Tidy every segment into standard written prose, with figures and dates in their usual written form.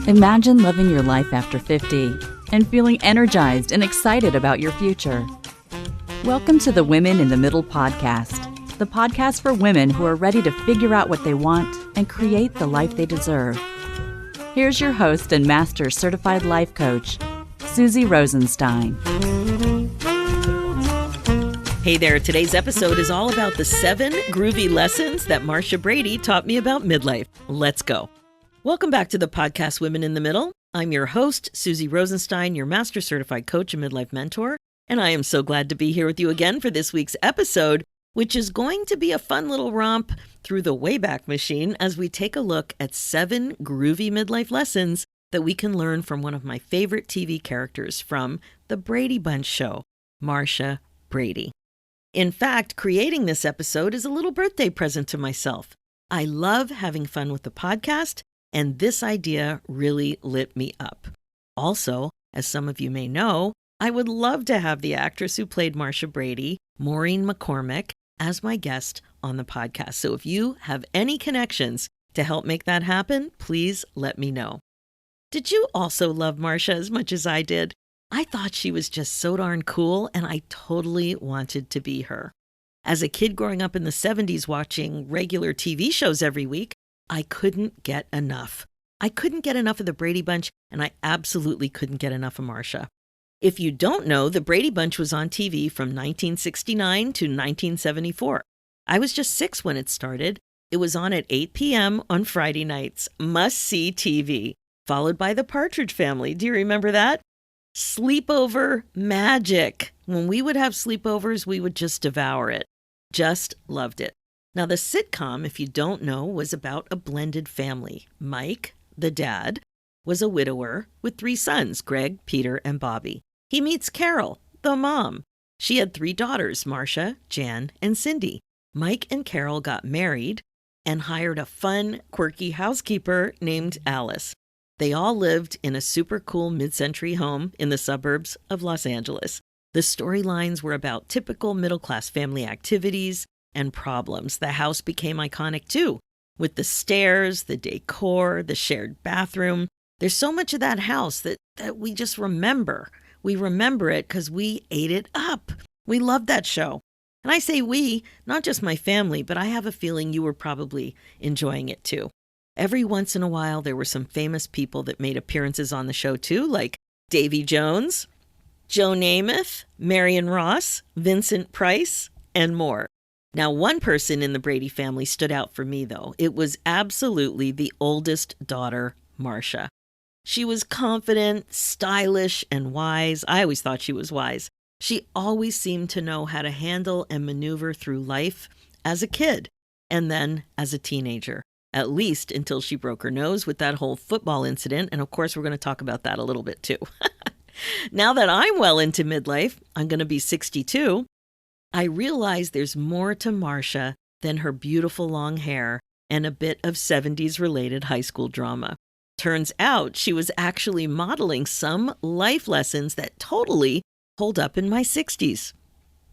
Imagine living your life after 50 and feeling energized and excited about your future. Welcome to the Women in the Middle podcast, the podcast for women who are ready to figure out what they want and create the life they deserve. Here's your host and master certified life coach, Susie Rosenstein. Hey there, today's episode is all about the 7 groovy lessons that Marcia Brady taught me about midlife. Let's go. Welcome back to the podcast Women in the Middle. I'm your host, Susie Rosenstein, your master certified coach and midlife mentor, and I am so glad to be here with you again for this week's episode, which is going to be a fun little romp through the Wayback Machine as we take a look at 7 groovy midlife lessons that we can learn from one of my favorite TV characters from the Brady Bunch show, Marcia Brady. In fact, creating this episode is a little birthday present to myself. I love having fun with the podcast, and this idea really lit me up. Also, as some of you may know, I would love to have the actress who played Marcia Brady, Maureen McCormick, as my guest on the podcast. So if you have any connections to help make that happen, please let me know. Did you also love Marcia as much as I did? I thought she was just so darn cool, and I totally wanted to be her. As a kid growing up in the 70s watching regular TV shows every week, I couldn't get enough. I couldn't get enough of the Brady Bunch, and I absolutely couldn't get enough of Marcia. If you don't know, the Brady Bunch was on TV from 1969 to 1974. I was just 6 when it started. It was on at 8 p.m. on Friday nights, must-see TV, followed by The Partridge Family. Do you remember that? Sleepover magic. When we would have sleepovers, we would just devour it. Just loved it. Now, the sitcom, if you don't know, was about a blended family. Mike, the dad, was a widower with 3 sons, Greg, Peter, and Bobby. He meets Carol, the mom. She had 3 daughters, Marcia, Jan, and Cindy. Mike and Carol got married and hired a fun, quirky housekeeper named Alice. They all lived in a super cool mid-century home in the suburbs of Los Angeles. The storylines were about typical middle-class family activities and problems. The house became iconic too, with the stairs, the decor, the shared bathroom. There's so much of that house that we just remember. We remember it because we ate it up. We loved that show. And I say we, not just my family, but I have a feeling you were probably enjoying it too. Every once in a while, there were some famous people that made appearances on the show too, like Davy Jones, Joe Namath, Marion Ross, Vincent Price, and more. Now, one person in the Brady family stood out for me, though. It was absolutely the oldest daughter, Marcia. She was confident, stylish, and wise. I always thought she was wise. She always seemed to know how to handle and maneuver through life as a kid and then as a teenager, at least until she broke her nose with that whole football incident. And of course, we're going to talk about that a little bit too. Now that I'm well into midlife, I'm going to be 62. I realize there's more to Marcia than her beautiful long hair and a bit of 70s related high school drama. Turns out she was actually modeling some life lessons that totally hold up in my 60s.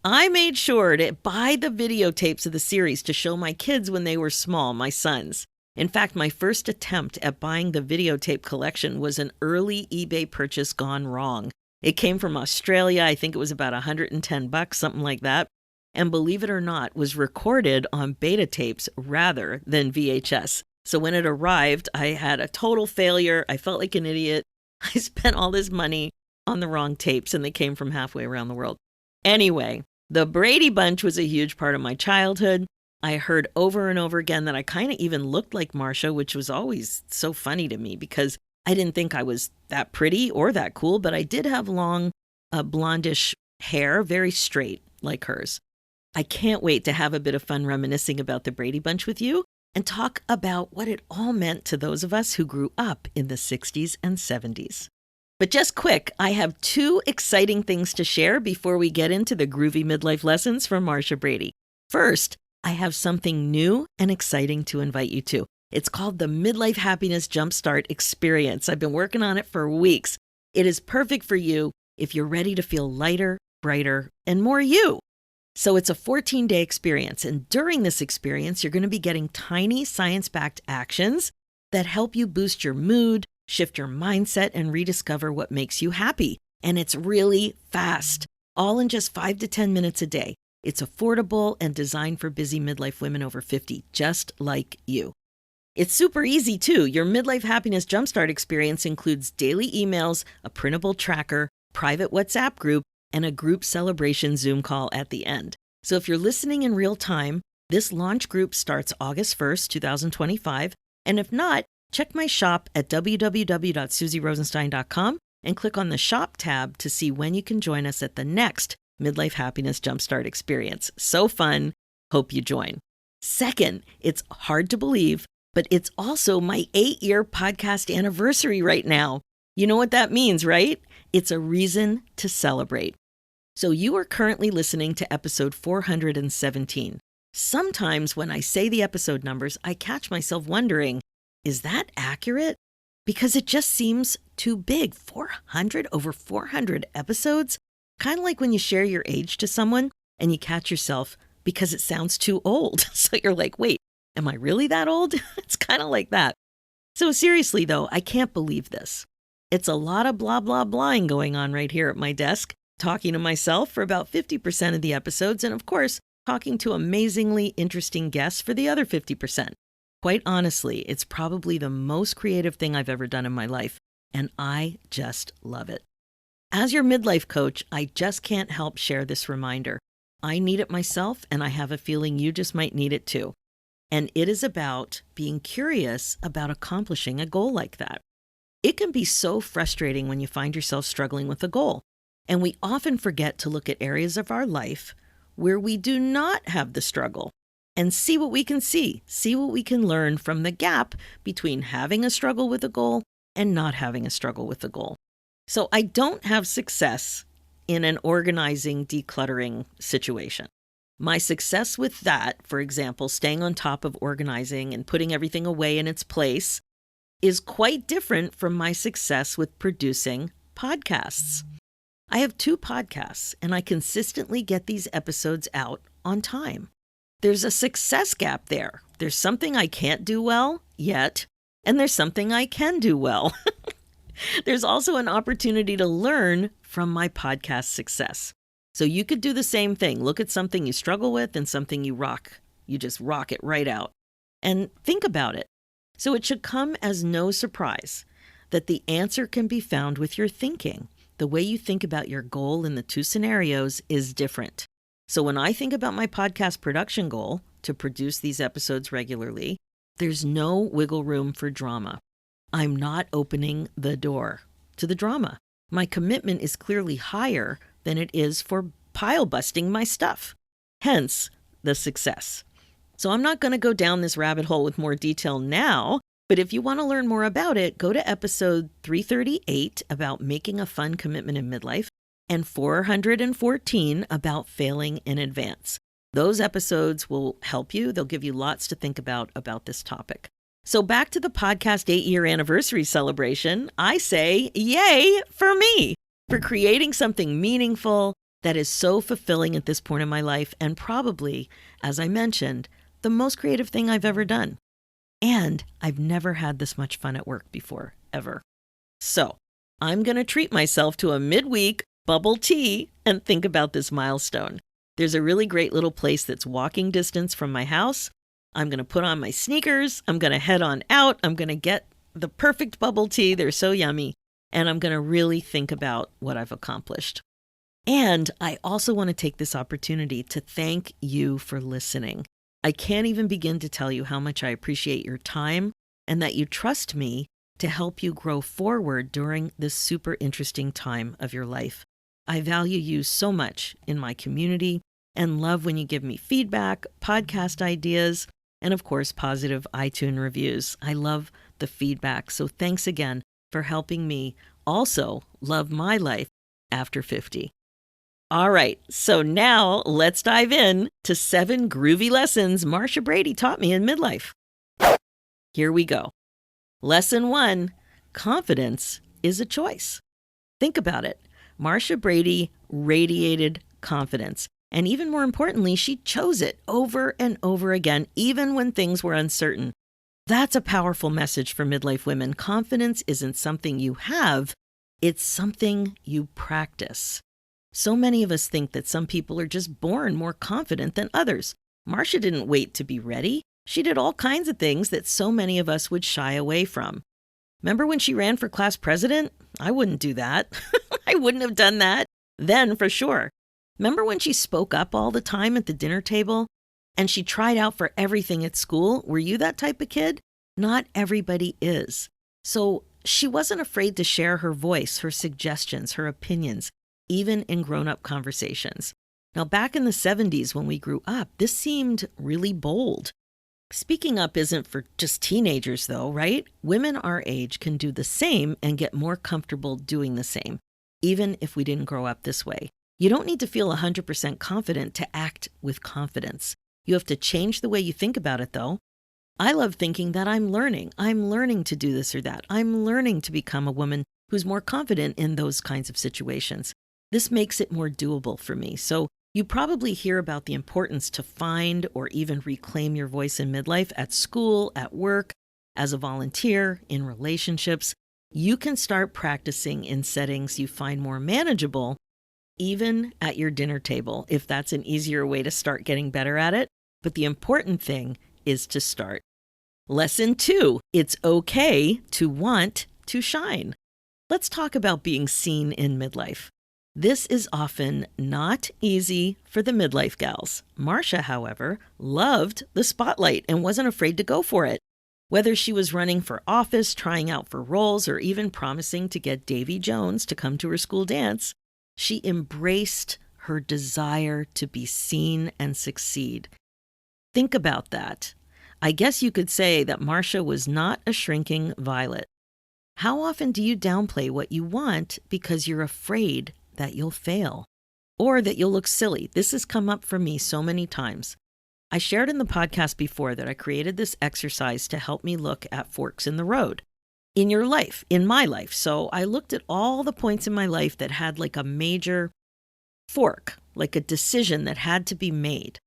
I made sure to buy the videotapes of the series to show my kids when they were small, my sons. In fact, my first attempt at buying the videotape collection was an early eBay purchase gone wrong. It came from Australia. I think it was about $110, something like that. And believe it or not, was recorded on beta tapes rather than VHS. So when it arrived, I had a total failure. I felt like an idiot. I spent all this money on the wrong tapes, and they came from halfway around the world. Anyway, the Brady Bunch was a huge part of my childhood. I heard over and over again that I kind of even looked like Marcia, which was always so funny to me because I didn't think I was that pretty or that cool, but I did have long, blondish hair, very straight like hers. I can't wait to have a bit of fun reminiscing about the Brady Bunch with you and talk about what it all meant to those of us who grew up in the 60s and 70s. But just quick, I have 2 exciting things to share before we get into the groovy midlife lessons from Marcia Brady. First, I have something new and exciting to invite you to. It's called the Midlife Happiness Jumpstart Experience. I've been working on it for weeks. It is perfect for you if you're ready to feel lighter, brighter, and more you. So it's a 14-day experience. And during this experience, you're going to be getting tiny science-backed actions that help you boost your mood, shift your mindset, and rediscover what makes you happy. And it's really fast, all in just 5 to 10 minutes a day. It's affordable and designed for busy midlife women over 50, just like you. It's super easy too. Your Midlife Happiness Jumpstart experience includes daily emails, a printable tracker, private WhatsApp group, and a group celebration Zoom call at the end. So if you're listening in real time, this launch group starts August 1st, 2025. And if not, check my shop at www.susierosenstein.com and click on the shop tab to see when you can join us at the next Midlife Happiness Jumpstart experience. So fun. Hope you join. Second, it's hard to believe, but it's also my 8-year podcast anniversary right now. You know what that means, right? It's a reason to celebrate. So you are currently listening to episode 417. Sometimes when I say the episode numbers, I catch myself wondering, is that accurate? Because it just seems too big. 400, over 400 episodes? Kind of like when you share your age to someone and you catch yourself because it sounds too old. So you're like, wait, am I really that old? It's kind of like that. So seriously though, I can't believe this. It's a lot of blah, blah, blahing going on right here at my desk, talking to myself for about 50% of the episodes, and of course, talking to amazingly interesting guests for the other 50%. Quite honestly, it's probably the most creative thing I've ever done in my life, and I just love it. As your midlife coach, I just can't help share this reminder. I need it myself, and I have a feeling you just might need it too. And it is about being curious about accomplishing a goal like that. It can be so frustrating when you find yourself struggling with a goal, and we often forget to look at areas of our life where we do not have the struggle and see what we can see what we can learn from the gap between having a struggle with a goal and not having a struggle with a goal. So I don't have success in an organizing, decluttering situation. My success with that, for example, staying on top of organizing and putting everything away in its place, is quite different from my success with producing podcasts. I have 2 podcasts, and I consistently get these episodes out on time. There's a success gap there. There's something I can't do well yet, and there's something I can do well. There's also an opportunity to learn from my podcast success. So you could do the same thing. Look at something you struggle with and something you rock. You just rock it right out. And think about it. So it should come as no surprise that the answer can be found with your thinking. The way you think about your goal in the 2 scenarios is different. So when I think about my podcast production goal to produce these episodes regularly, there's no wiggle room for drama. I'm not opening the door to the drama. My commitment is clearly higher than it is for pile busting my stuff. Hence the success. So I'm not going to go down this rabbit hole with more detail now, but if you want to learn more about it, go to episode 338 about making a fun commitment in midlife and 414 about failing in advance. Those episodes will help you. They'll give you lots to think about this topic. So back to the podcast 8-year anniversary celebration, I say yay for me for creating something meaningful that is so fulfilling at this point in my life and probably, as I mentioned, the most creative thing I've ever done. And I've never had this much fun at work before, ever. So I'm going to treat myself to a midweek bubble tea and think about this milestone. There's a really great little place that's walking distance from my house. I'm going to put on my sneakers. I'm going to head on out. I'm going to get the perfect bubble tea. They're so yummy. And I'm going to really think about what I've accomplished. And I also want to take this opportunity to thank you for listening. I can't even begin to tell you how much I appreciate your time and that you trust me to help you grow forward during this super interesting time of your life. I value you so much in my community and love when you give me feedback, podcast ideas, and of course, positive iTunes reviews. I love the feedback. So thanks again for helping me also love my life after 50. All right, so now let's dive in to 7 groovy lessons Marcia Brady taught me in midlife. Here we go. Lesson 1, confidence is a choice. Think about it. Marcia Brady radiated confidence. And even more importantly, she chose it over and over again, even when things were uncertain. That's a powerful message for midlife women. Confidence isn't something you have, it's something you practice. So many of us think that some people are just born more confident than others. Marcia didn't wait to be ready. She did all kinds of things that so many of us would shy away from. Remember when she ran for class president? I wouldn't do that. I wouldn't have done that then for sure. Remember when she spoke up all the time at the dinner table? And she tried out for everything at school? Were you that type of kid? Not everybody is. So she wasn't afraid to share her voice, her suggestions, her opinions, even in grown-up conversations. Now, back in the 70s when we grew up, this seemed really bold. Speaking up isn't for just teenagers, though, right? Women our age can do the same and get more comfortable doing the same, even if we didn't grow up this way. You don't need to feel 100% confident to act with confidence. You have to change the way you think about it, though. I love thinking that I'm learning. I'm learning to do this or that. I'm learning to become a woman who's more confident in those kinds of situations. This makes it more doable for me. So you probably hear about the importance to find or even reclaim your voice in midlife at school, at work, as a volunteer, in relationships. You can start practicing in settings you find more manageable, even at your dinner table, if that's an easier way to start getting better at it. But the important thing is to start. Lesson 2, it's okay to want to shine. Let's talk about being seen in midlife. This is often not easy for the midlife gals. Marcia, however, loved the spotlight and wasn't afraid to go for it. Whether she was running for office, trying out for roles, or even promising to get Davy Jones to come to her school dance, she embraced her desire to be seen and succeed. Think about that. I guess you could say that Marcia was not a shrinking violet. How often do you downplay what you want because you're afraid that you'll fail or that you'll look silly? This has come up for me so many times. I shared in the podcast before that I created this exercise to help me look at forks in the road in your life, in my life. So I looked at all the points in my life that had like a major fork, like a decision that had to be made.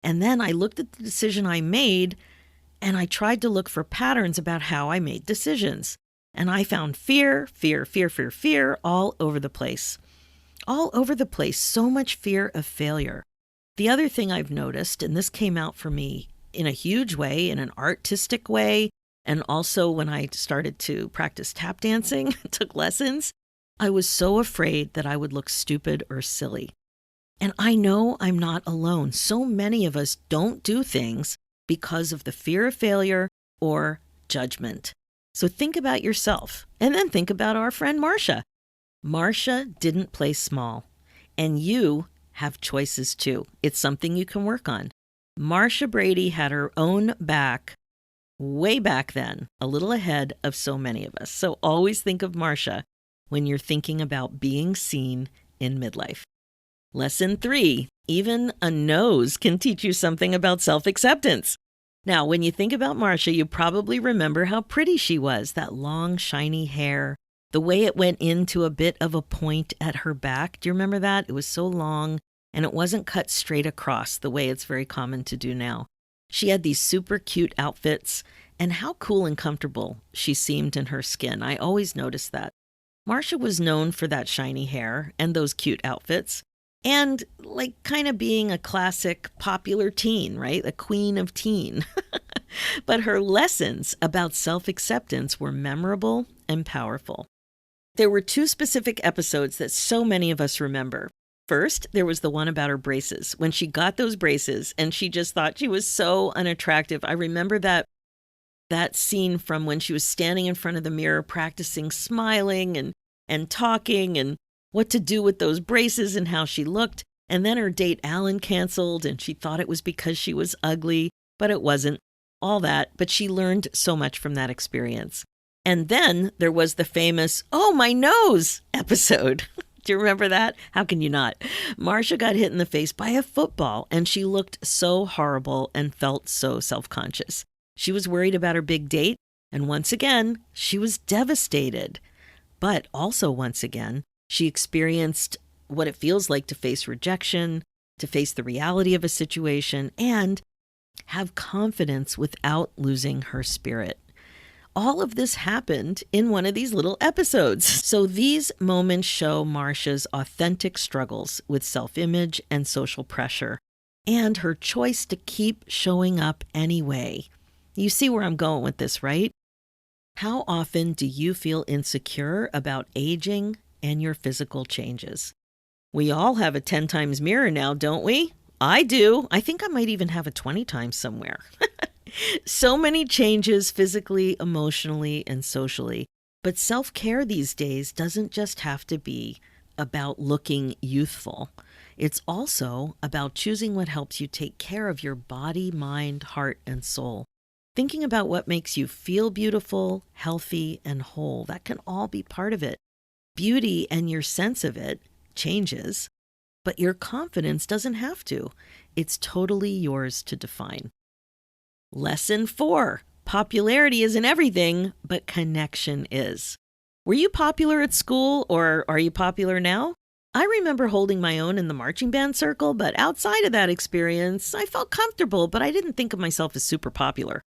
And then I looked at the decision I made and I tried to look for patterns about how I made decisions. And I found fear all over the place. All over the place, so much fear of failure. The other thing I've noticed, and this came out for me in a huge way, in an artistic way, and also when I started to practice tap dancing, took lessons, I was so afraid that I would look stupid or silly. And I know I'm not alone. So many of us don't do things because of the fear of failure or judgment. So think about yourself, and then think about our friend Marcia. Marcia didn't play small, and you have choices too. It's something you can work on. Marcia Brady had her own back way back then, a little ahead of so many of us. So always think of Marcia when you're thinking about being seen in midlife. Lesson 3, even a nose can teach you something about self-acceptance. Now, when you think about Marcia, you probably remember how pretty she was, that long, shiny hair, the way it went into a bit of a point at her back. Do you remember that? It was so long, and it wasn't cut straight across the way it's very common to do now. She had these super cute outfits, and how cool and comfortable she seemed in her skin. I always noticed that. Marcia was known for that shiny hair and those cute outfits, and like kind of being a classic popular teen, right? The queen of teen. But her lessons about self-acceptance were memorable and powerful. There were 2 specific episodes that so many of us remember. First, there was the one about her braces, when she got those braces and she just thought she was so unattractive. I remember that scene from when she was standing in front of the mirror practicing smiling and talking and what to do with those braces and how she looked. And then her date Alan canceled and she thought it was because she was ugly, but it wasn't. All that, but she learned so much from that experience. And then there was the famous, "Oh, my nose" episode. Do you remember that? How can you not? Marcia got hit in the face by a football and she looked so horrible and felt so self-conscious. She was worried about her big date, and once again, she was devastated. But also once again, she experienced what it feels like to face rejection, to face the reality of a situation, and have confidence without losing her spirit. All of this happened in one of these little episodes. So these moments show Marcia's authentic struggles with self-image and social pressure, and her choice to keep showing up anyway. You see where I'm going with this, right? How often do you feel insecure about aging and your physical changes? We all have a 10 times mirror now, don't we? I do. I think I might even have a 20 times somewhere. So many changes physically, emotionally, and socially. But self-care these days doesn't just have to be about looking youthful. It's also about choosing what helps you take care of your body, mind, heart, and soul. Thinking about what makes you feel beautiful, healthy, and whole. That can all be part of it. Beauty and your sense of it changes, but your confidence doesn't have to. It's totally yours to define. Lesson 4. Popularity isn't everything, but connection is. Were you popular at school, or are you popular now? I remember holding my own in the marching band circle, but outside of that experience, I felt comfortable, but I didn't think of myself as super popular.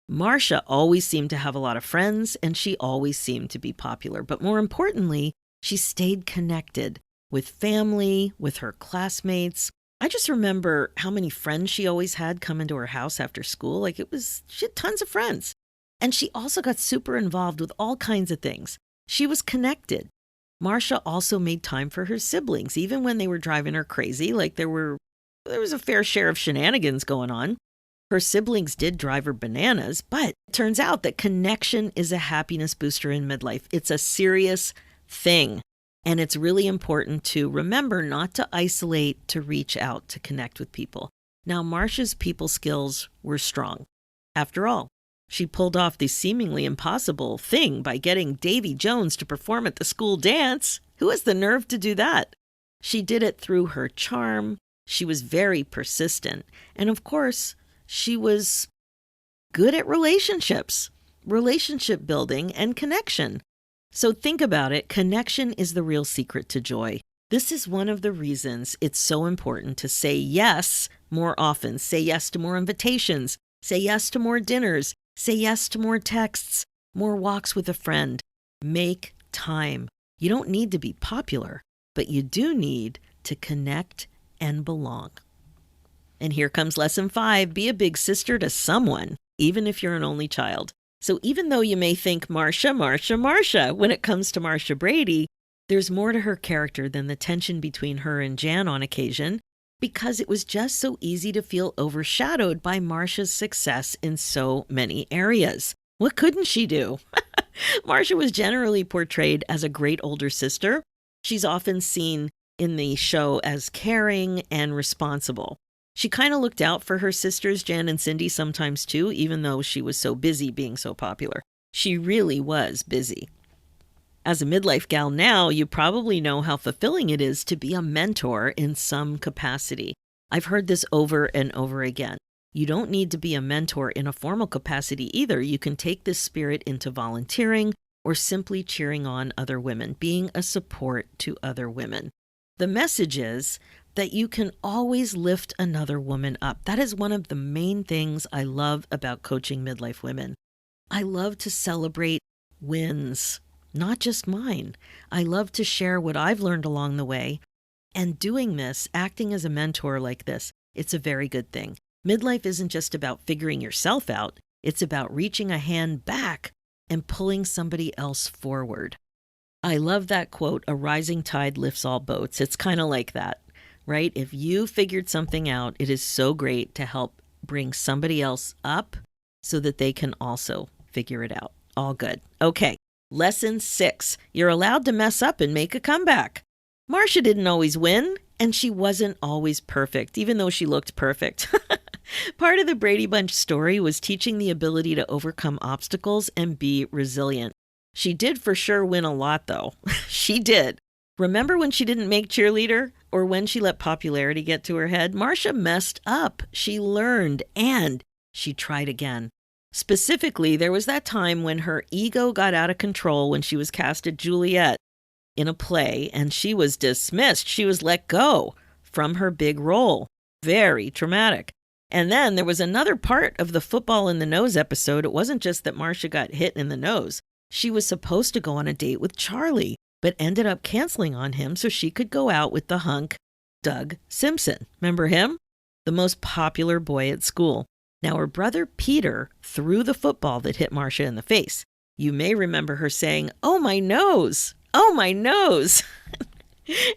Marcia always seemed to have a lot of friends, and she always seemed to be popular. But more importantly, she stayed connected with family, with her classmates. I just remember how many friends she always had come into her house after school. She had tons of friends. And she also got super involved with all kinds of things. She was connected. Marcia also made time for her siblings, even when they were driving her crazy. There was a fair share of shenanigans going on. Her siblings did drive her bananas, but it turns out that connection is a happiness booster in midlife. It's a serious thing. And it's really important to remember not to isolate, to reach out, to connect with people. Now, Marcia's people skills were strong. After all, she pulled off the seemingly impossible thing by getting Davy Jones to perform at the school dance. Who has the nerve to do that? She did it through her charm. She was very persistent. And of course, she was good at relationships, relationship building, and connection. So think about it. Connection is the real secret to joy. This is one of the reasons it's so important to say yes more often. Say yes to more invitations. Say yes to more dinners. Say yes to more texts, more walks with a friend. Make time. You don't need to be popular, but you do need to connect and belong. And here comes lesson 5. Be a big sister to someone, even if you're an only child. So even though you may think Marcia, when it comes to Marcia Brady, there's more to her character than the tension between her and Jan on occasion, because it was just so easy to feel overshadowed by Marcia's success in so many areas. What couldn't she do? Marcia was generally portrayed as a great older sister. She's often seen in the show as caring and responsible. She kind of looked out for her sisters, Jan and Cindy, sometimes too, even though she was so busy being so popular. She really was busy. As a midlife gal now, you probably know how fulfilling it is to be a mentor in some capacity. I've heard this over and over again. You don't need to be a mentor in a formal capacity either. You can take this spirit into volunteering or simply cheering on other women, being a support to other women. The message is that you can always lift another woman up. That is one of the main things I love about coaching midlife women. I love to celebrate wins, not just mine. I love to share what I've learned along the way. And doing this, acting as a mentor like this, it's a very good thing. Midlife isn't just about figuring yourself out. It's about reaching a hand back and pulling somebody else forward. I love that quote, "A rising tide lifts all boats." It's kind of like that. Right? If you figured something out, it is so great to help bring somebody else up so that they can also figure it out. All good. Okay. Lesson 6. You're allowed to mess up and make a comeback. Marcia didn't always win, and she wasn't always perfect, even though she looked perfect. Part of the Brady Bunch story was teaching the ability to overcome obstacles and be resilient. She did for sure win a lot, though. She did. Remember when she didn't make cheerleader or when she let popularity get to her head? Marcia messed up. She learned and she tried again. Specifically, there was that time when her ego got out of control when she was cast as Juliet in a play and she was dismissed. She was let go from her big role. Very traumatic. And then there was another part of the football in the nose episode. It wasn't just that Marcia got hit in the nose. She was supposed to go on a date with Charlie, but ended up canceling on him so she could go out with the hunk, Doug Simpson. Remember him? The most popular boy at school. Now, her brother Peter threw the football that hit Marcia in the face. You may remember her saying, "Oh, my nose! Oh, my nose!"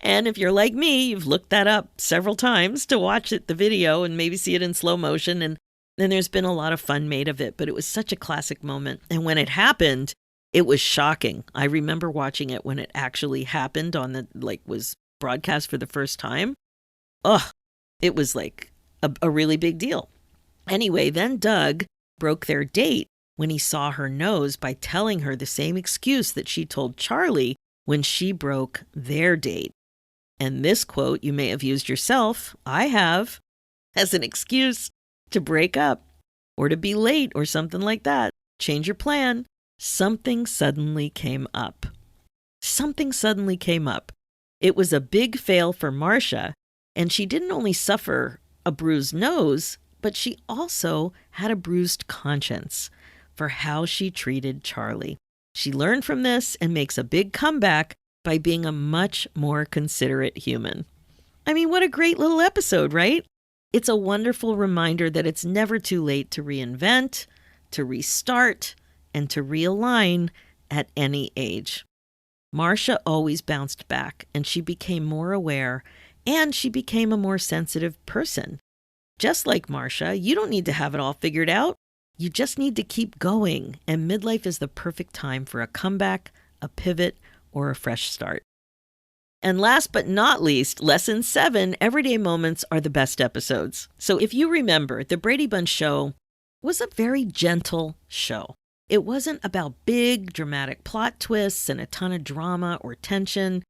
And if you're like me, you've looked that up several times to watch the video and maybe see it in slow motion. And then there's been a lot of fun made of it, but it was such a classic moment. And when it happened, it was shocking. I remember watching it when it actually happened was broadcast for the first time. Oh, it was like a really big deal. Anyway, then Doug broke their date when he saw her nose by telling her the same excuse that she told Charlie when she broke their date. And this quote you may have used yourself, I have, as an excuse to break up or to be late or something like that. Change your plan. Something suddenly came up. Something suddenly came up. It was a big fail for Marcia, and she didn't only suffer a bruised nose, but she also had a bruised conscience for how she treated Charlie. She learned from this and makes a big comeback by being a much more considerate human. I mean, what a great little episode, right? It's a wonderful reminder that it's never too late to reinvent, to restart, and to realign at any age. Marcia always bounced back, and she became more aware, and she became a more sensitive person. Just like Marcia, you don't need to have it all figured out. You just need to keep going, and midlife is the perfect time for a comeback, a pivot, or a fresh start. And last but not least, lesson 7, everyday moments are the best episodes. So if you remember, the Brady Bunch show was a very gentle show. It wasn't about big, dramatic plot twists and a ton of drama or tension.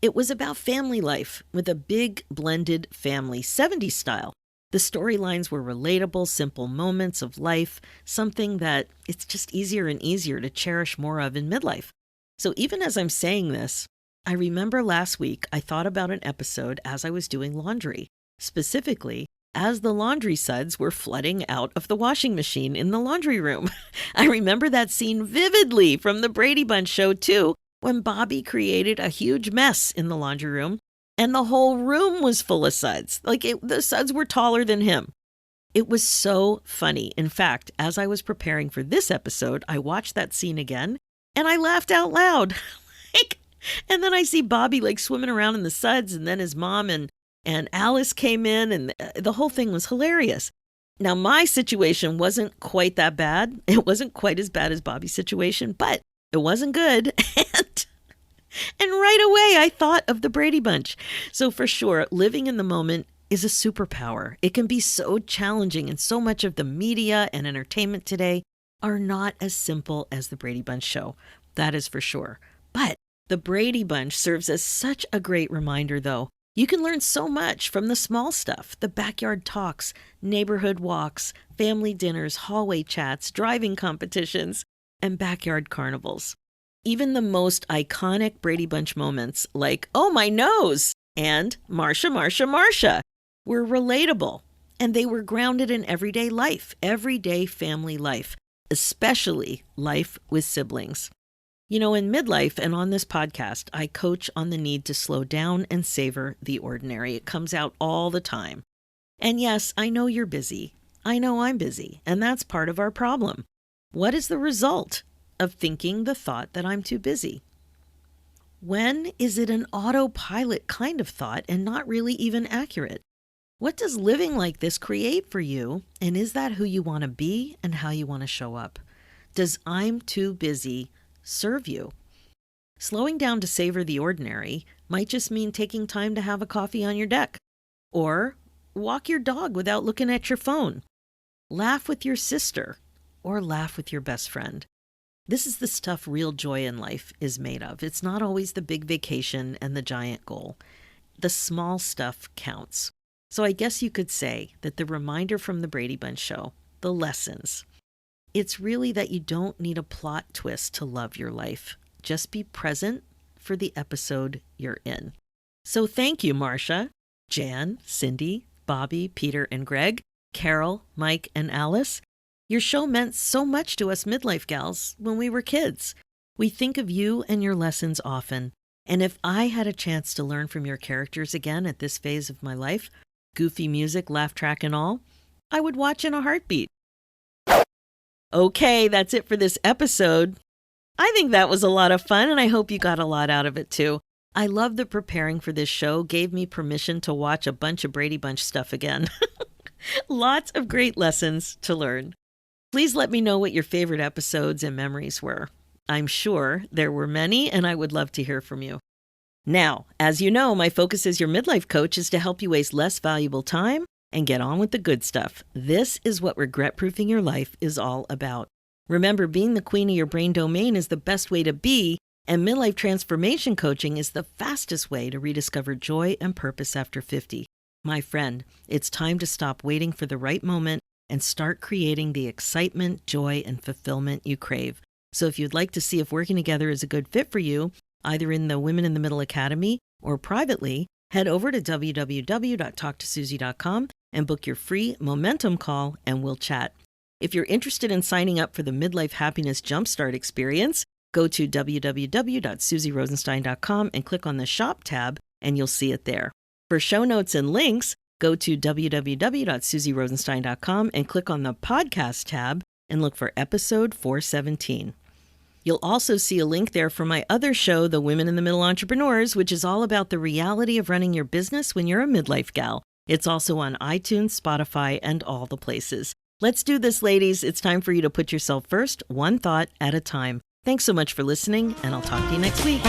It was about family life with a big blended family, 70s style. The storylines were relatable, simple moments of life, something that it's just easier and easier to cherish more of in midlife. So even as I'm saying this, I remember last week I thought about an episode as I was doing laundry, specifically as the laundry suds were flooding out of the washing machine in the laundry room. I remember that scene vividly from the Brady Bunch show too, when Bobby created a huge mess in the laundry room. And the whole room was full of suds. The suds were taller than him. It was so funny. In fact, as I was preparing for this episode, I watched that scene again and I laughed out loud. And then I see Bobby swimming around in the suds, and then his mom and Alice came in, and the whole thing was hilarious. Now, my situation wasn't quite that bad. It wasn't quite as bad as Bobby's situation, but it wasn't good. And right away, I thought of the Brady Bunch. So for sure, living in the moment is a superpower. It can be so challenging, and so much of the media and entertainment today are not as simple as the Brady Bunch show. That is for sure. But the Brady Bunch serves as such a great reminder, though. You can learn so much from the small stuff, the backyard talks, neighborhood walks, family dinners, hallway chats, driving competitions, and backyard carnivals. Even the most iconic Brady Bunch moments like, "Oh, my nose," and "Marcia, Marcia, Marcia," were relatable, and they were grounded in everyday life, everyday family life, especially life with siblings. You know, in midlife and on this podcast, I coach on the need to slow down and savor the ordinary. It comes out all the time. And yes, I know you're busy. I know I'm busy, and that's part of our problem. What is the result of thinking the thought that I'm too busy? When is it an autopilot kind of thought and not really even accurate? What does living like this create for you? And is that who you want to be and how you want to show up? Does "I'm too busy" serve you? Slowing down to savor the ordinary might just mean taking time to have a coffee on your deck, or walk your dog without looking at your phone, laugh with your sister, or laugh with your best friend. This is the stuff real joy in life is made of. It's not always the big vacation and the giant goal. The small stuff counts. So I guess you could say that the reminder from the Brady Bunch show, the lessons, it's really that you don't need a plot twist to love your life. Just be present for the episode you're in. So thank you, Marcia. Jan, Cindy, Bobby, Peter, and Greg, Carol, Mike, and Alice. Your show meant so much to us midlife gals when we were kids. We think of you and your lessons often. And if I had a chance to learn from your characters again at this phase of my life, goofy music, laugh track, and all, I would watch in a heartbeat. Okay, that's it for this episode. I think that was a lot of fun, and I hope you got a lot out of it too. I love that preparing for this show gave me permission to watch a bunch of Brady Bunch stuff again. Lots of great lessons to learn. Please let me know what your favorite episodes and memories were. I'm sure there were many, and I would love to hear from you. Now, as you know, my focus as your midlife coach is to help you waste less valuable time and get on with the good stuff. This is what regret-proofing your life is all about. Remember, being the queen of your brain domain is the best way to be, and midlife transformation coaching is the fastest way to rediscover joy and purpose after 50. My friend, it's time to stop waiting for the right moment and start creating the excitement, joy, and fulfillment you crave. So if you'd like to see if working together is a good fit for you, either in the Women in the Middle Academy or privately, head over to www.talktosusie.com and book your free momentum call, and we'll chat. If you're interested in signing up for the Midlife Happiness Jumpstart experience, go to www.susierosenstein.com and click on the Shop tab, and you'll see it there. For show notes and links, go to www.susierosenstein.com and click on the Podcast tab and look for episode 417. You'll also see a link there for my other show, The Women in the Middle Entrepreneurs, which is all about the reality of running your business when you're a midlife gal. It's also on iTunes, Spotify, and all the places. Let's do this, ladies. It's time for you to put yourself first, one thought at a time. Thanks so much for listening, and I'll talk to you next week.